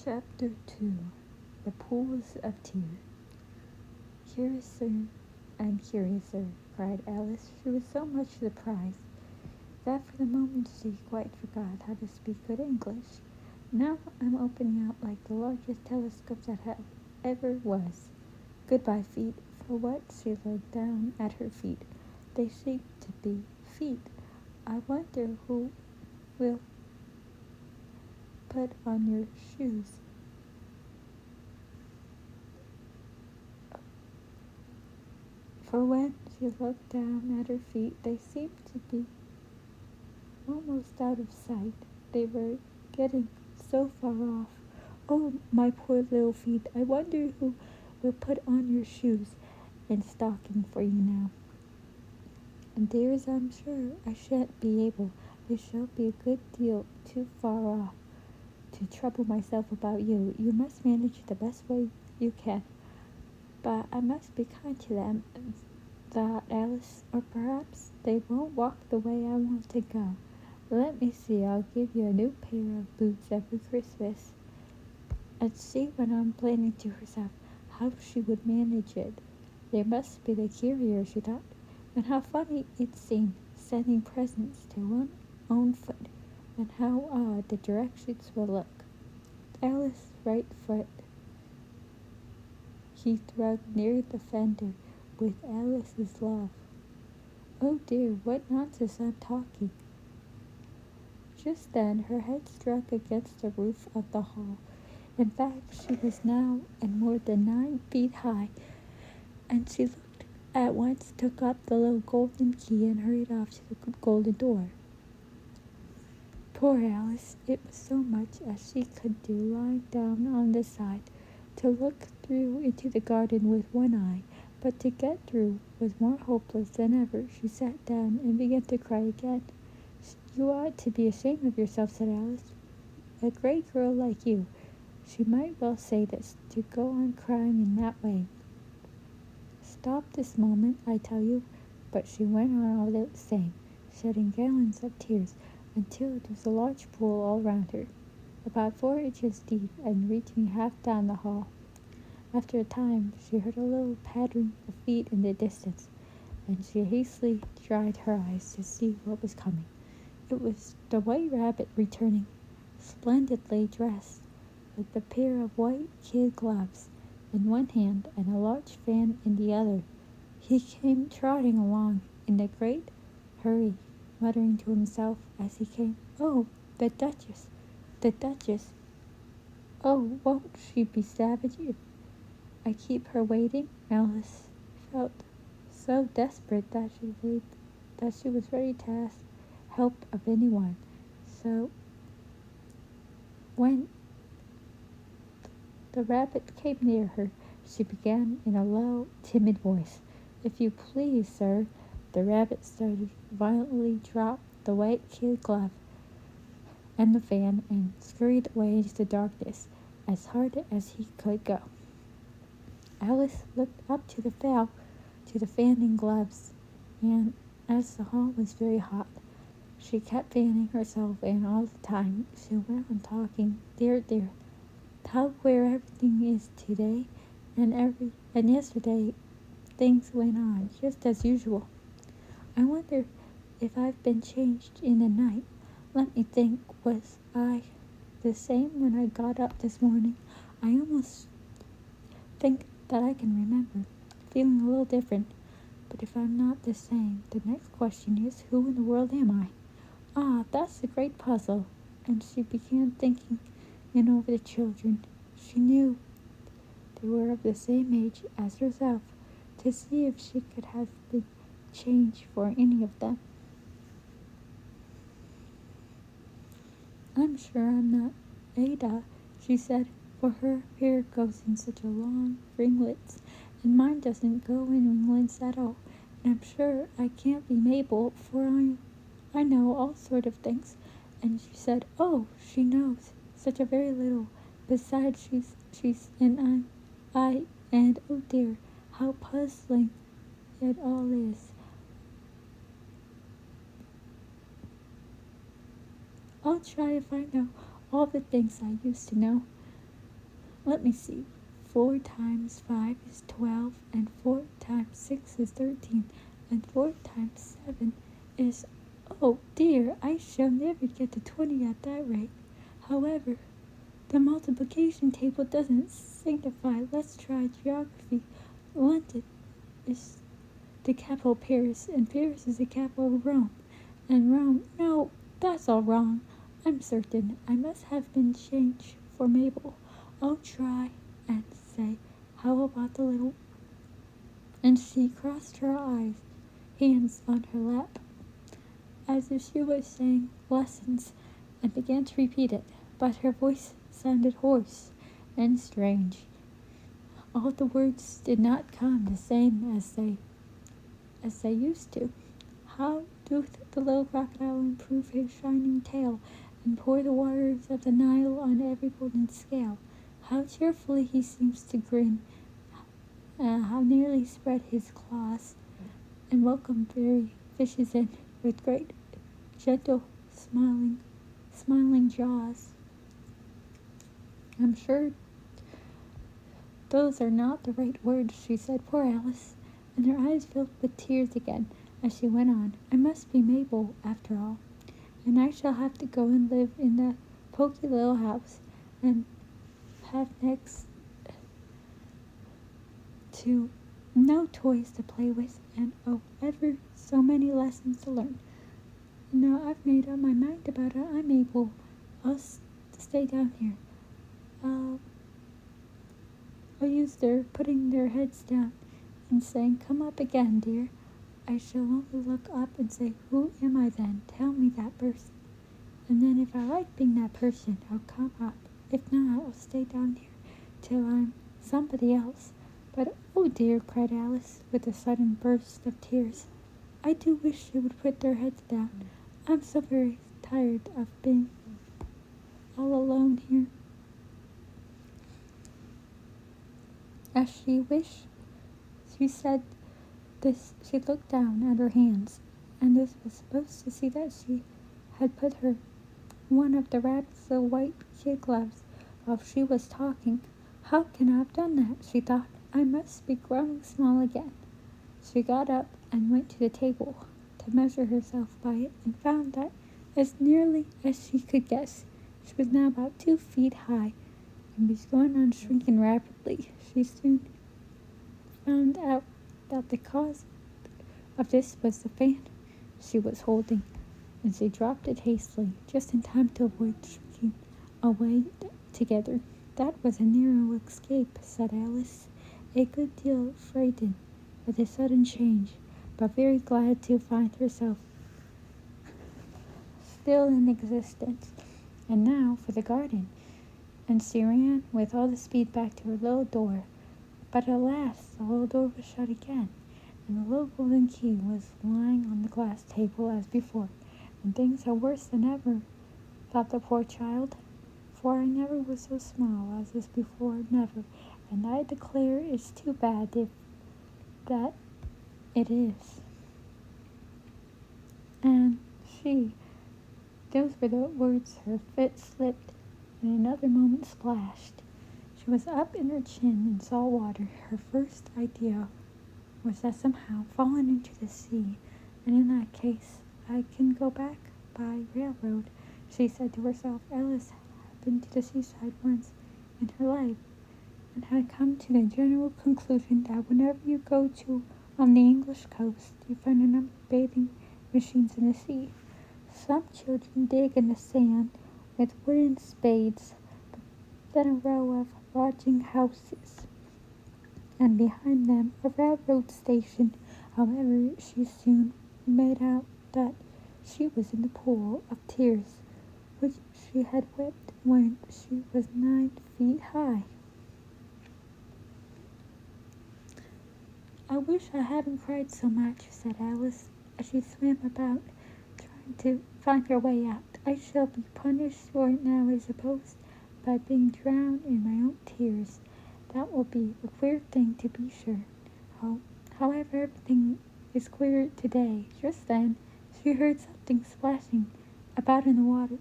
Chapter 2. The Pools of Tears. Curiouser and curiouser, cried Alice. She was so much surprised that for the moment she quite forgot how to speak good English. Now I'm opening out like the largest telescope that ever was. Goodbye, feet. For what? She looked down at her feet. They seemed to be feet. I wonder who will put on your shoes. For when she looked down at her feet, they seemed to be almost out of sight. They were getting so far off. Oh, my poor little feet, I wonder who will put on your shoes and stocking for you now. And dears, I'm sure I shan't be able. I shall be a good deal too far off to trouble myself about you. You must manage the best way you can. But I must be kind to them, thought Alice, or perhaps they won't walk the way I want to go. Let me see, I'll give you a new pair of boots every Christmas. And see what I'm planning to herself, how she would manage it. There must be the carrier, she thought, and how funny it seemed, sending presents to one's own foot, and how odd the directions will look. Alice's right foot he thrust near the fender with Alice's love. Oh dear, what nonsense I'm talking. Just then her head struck against the roof of the hall. In fact, she was now more than 9 feet high, and she looked at once, took up the little golden key, and hurried off to the golden door. Poor Alice, it was so much as she could do lying down on the side to look through into the garden with one eye, but to get through was more hopeless than ever. She sat down and began to cry again. You ought to be ashamed of yourself, said Alice. A great girl like you, she might well say this, to go on crying in that way. Stop this moment, I tell you. But she went on all the same, shedding gallons of tears, until there was a large pool all round her, about 4 inches deep and reaching half down the hall. After a time, she heard a little pattering of feet in the distance, and she hastily dried her eyes to see what was coming. It was the White Rabbit returning, splendidly dressed, with a pair of white kid gloves in one hand and a large fan in the other. He came trotting along in a great hurry, muttering to himself as he came, Oh, the Duchess! The Duchess! Oh, won't she be savage if I keep her waiting? Alice felt so desperate that she was ready to ask help of anyone. So when the rabbit came near her, she began in a low, timid voice, If you please, sir. The rabbit started violently, dropped the white kid glove and the fan, and scurried away into the darkness as hard as he could go. Alice looked up to the fan and gloves, and as the hall was very hot, she kept fanning herself, and all the time she went on talking, Dear, how queer everything is today, and yesterday things went on just as usual. I wonder if I've been changed in the night. Let me think, was I the same when I got up this morning? I almost think that I can remember feeling a little different. But if I'm not the same, the next question is, who in the world am I? Ah, that's the great puzzle. And she began thinking over the children. She knew they were of the same age as herself, to see if she could have been changed for any of them. I'm sure I'm not Ada, she said, for her hair goes in such a long ringlets, and mine doesn't go in ringlets at all. And I'm sure I can't be Mabel, for I know all sort of things. And she said, Oh, she knows such a very little. Besides, she's and and oh dear, how puzzling it all is. I'll try if I know all the things I used to know. Let me see. 4 times 5 is 12, and 4 times 6 is 13, and 4 times 7 is... Oh dear, I shall never get to 20 at that rate. However, the multiplication table doesn't signify. Let's try geography. London is the capital of Paris, and Paris is the capital of Rome. And Rome... No, that's all wrong. I'm certain I must have been changed for Mabel. I'll try and say, how about the little... And she crossed her hands on her lap, as if she was saying lessons, and began to repeat it, but her voice sounded hoarse and strange. All the words did not come the same as they used to. How doth the little crocodile improve his shining tail, and pour the waters of the Nile on every golden scale? How cheerfully he seems to grin, how nearly spread his claws, and welcome fairy fishes in with great, gentle, smiling jaws. I'm sure those are not the right words, she said. Poor Alice, and her eyes filled with tears again as she went on. I must be Mabel, after all, and I shall have to go and live in that poky little house, and have next to no toys to play with, and oh, ever so many lessons to learn. Now I've made up my mind about it. I'm able. I'll stay down here. I'll use their putting their heads down and saying, come up again, dear. I shall only look up and say, who am I then? Tell me that person. And then if I like being that person, I'll come up. If not, I'll stay down here till I'm somebody else. But, oh dear, cried Alice, with a sudden burst of tears. I do wish they would put their heads down. I'm so very tired of being all alone here. As she said this, she looked down at her hands, and this was supposed to see that she had put her one of the rabbit's little white kid gloves while she was talking. How can I have done that? She thought. I must be growing small again. She got up and went to the table to measure herself by it, and found that, as nearly as she could guess, she was now about 2 feet high, and was going on shrinking rapidly. She soon found out that the cause of this was the fan she was holding, and she dropped it hastily, just in time to avoid shrinking away together. That was a narrow escape, said Alice, a good deal frightened at the sudden change, but very glad to find herself still in existence. And now for the garden. And she ran with all the speed back to her little door. But alas, the little door was shut again, and the little golden key was lying on the glass table as before. And things are worse than ever, thought the poor child, for I never was so small as this before, never, and I declare it's too bad if that it is. And those were the words, her foot slipped, and another moment splashed. She was up in her chin in salt water. Her first idea was that somehow fallen into the sea, and in that case I can go back by railroad, she said to herself. Alice had been to the seaside once in her life, and had come to the general conclusion that whenever you go to on the English coast, you find a number of bathing machines in the sea. Some children dig in the sand with wooden spades, then a row of lodging houses, and behind them a railroad station. However, she soon made out that she was in the pool of tears, which she had wept when she was 9 feet high. I wish I hadn't cried so much, said Alice, as she swam about, trying to find her way out. I shall be punished for it now, I suppose, by being drowned in my own tears. That will be a queer thing, to be sure. However, everything is queer today. Just then, she heard something splashing about in the water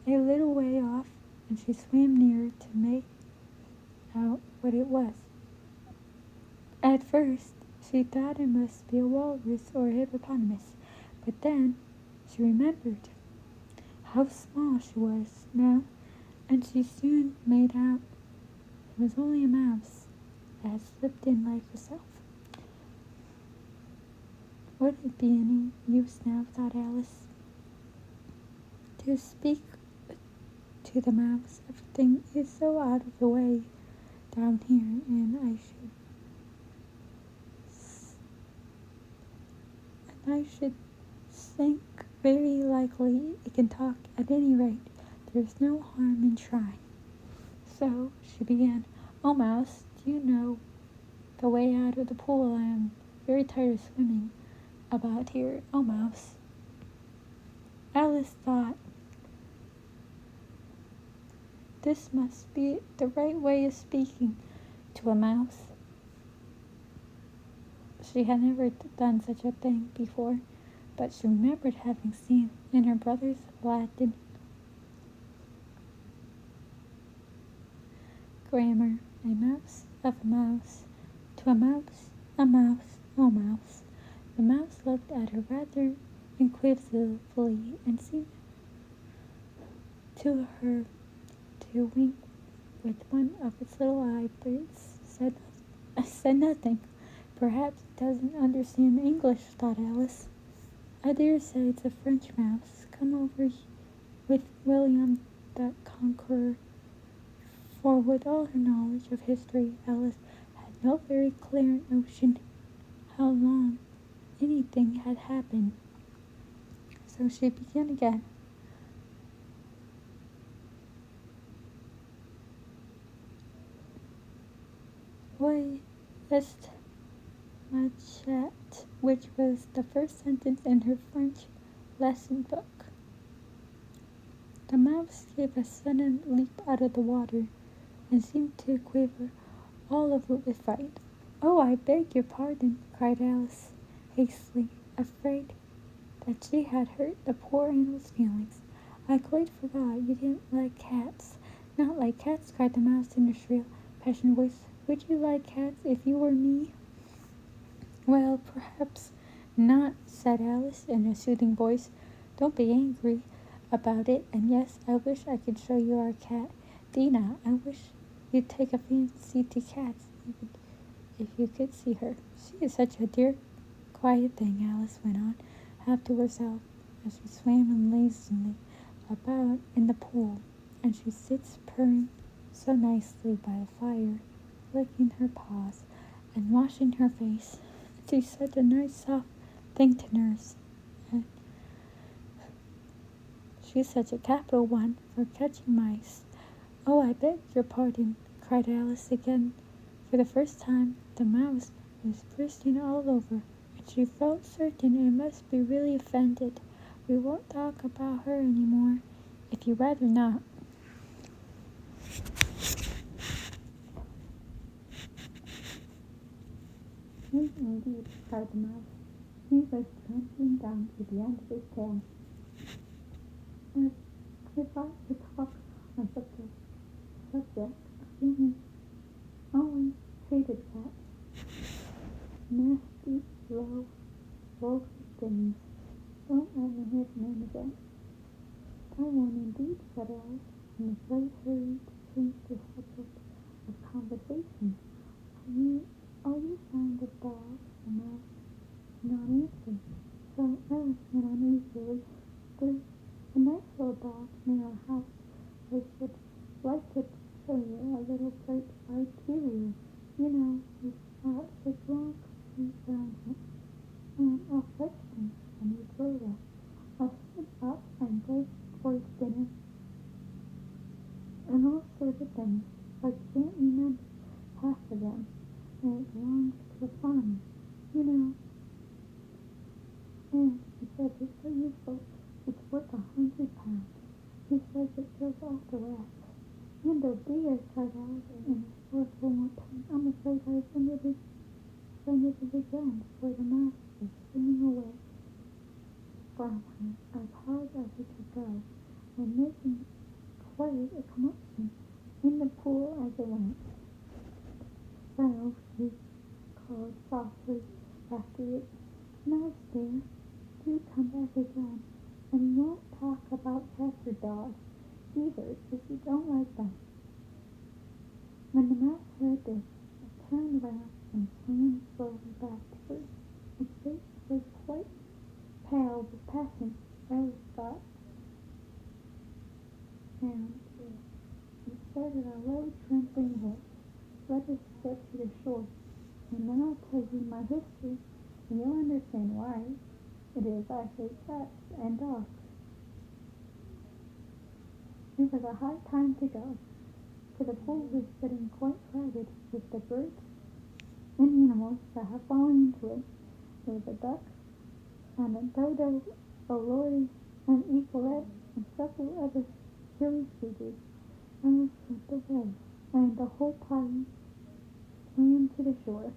a little way off, and she swam nearer to make out what it was. At first, she thought it must be a walrus or a hippopotamus, but then she remembered how small she was now, and she soon made out it was only a mouse that had slipped in like herself. Would it be any use now, thought Alice, to speak to the mouse? Everything is so out of the way down here, and I should think very likely it can talk. At any rate, there's no harm in trying. So she began, "Oh, Mouse, do you know the way out of the pool? I am very tired of swimming about here. Oh, Mouse." Alice thought, this must be the right way of speaking to a mouse. She had never done such a thing before, but she remembered having seen in her brother's Latin grammar a mouse of a mouse, to a mouse, oh mouse. The mouse looked at her rather inquisitively and seemed to her to wink with one of its little eyelids. Said nothing. Perhaps it doesn't understand English, thought Alice. I dare say it's a French mouse come over with William the Conqueror. For with all her knowledge of history, Alice had no very clear notion how long anything had happened. So she began again. Why, just my chat, which was the first sentence in her French lesson book. The mouse gave a sudden leap out of the water and seemed to quiver all over with fright. "Oh, I beg your pardon," cried Alice hastily, afraid that she had hurt the poor animal's feelings. "I quite forgot you didn't like cats." "Not like cats," cried the mouse in a shrill, passionate voice. "Would you like cats if you were me?" "Well, perhaps not," said Alice in a soothing voice. "Don't be angry about it, and yes, I wish I could show you our cat, Dina. I wish you'd take a fancy to cats if you could see her. She is such a dear, quiet thing," Alice went on, half to herself, as she swam lazily about in the pool, "and she sits purring so nicely by the fire, licking her paws and washing her face. She's such a nice, soft thing to nurse, and she's such a capital one for catching mice." "Oh, I beg your pardon," cried Alice again. For the first time, the mouse was bursting all over, and she felt certain it must be really offended. "We won't talk about her any more, if you'd rather not." "Indeed," cried the mouse. He was trembling down to the end of his tail. If I could talk on such a subject, I only hated cats. Nasty, slow, vulgar things. Don't let me hear the name again." "I won't indeed," said Alice, in a great hurry to change the subject of conversation. Are you fond of dogs?" The mouse did not answer, so Alice went on easily. "There's a nice little dog near our house. I should like to show you a little great white terrier. You know, he's got such long curly brown hair, and I'll fetch him when you grow up. I'll sit up and beg for his dinner, and all sorts of things. I can't remember half of them, and it belongs to a farmer, you know. And he says it's so useful, it's worth £100. He says it kills all the rats." "And oh dear," cried Alice in a sorrowful tone, "I'm afraid I offended it again," for the mouse was swimming away from her as hard as it could go, and making quite a commotion in the pool as it went. softly after it. "Nice, dear. Do come back again. And we won't talk about cats or dogs, either, if you don't like them." When the mouse heard this, it turned round and swam slowly back to her. Its face was quite pale with passion, Alice thought, and it said in a low, trembling voice, "Let us get to the shore, and then I'll tell you my history, and you'll understand why it is I hate cats and dogs." It was a high time to go, for the pool was getting quite crowded with the birds and animals that had fallen into it. There was a duck, and a dodo, a lory, an eaglet, and several other silly creatures. Alice slipped away, and the whole party swam to the shore.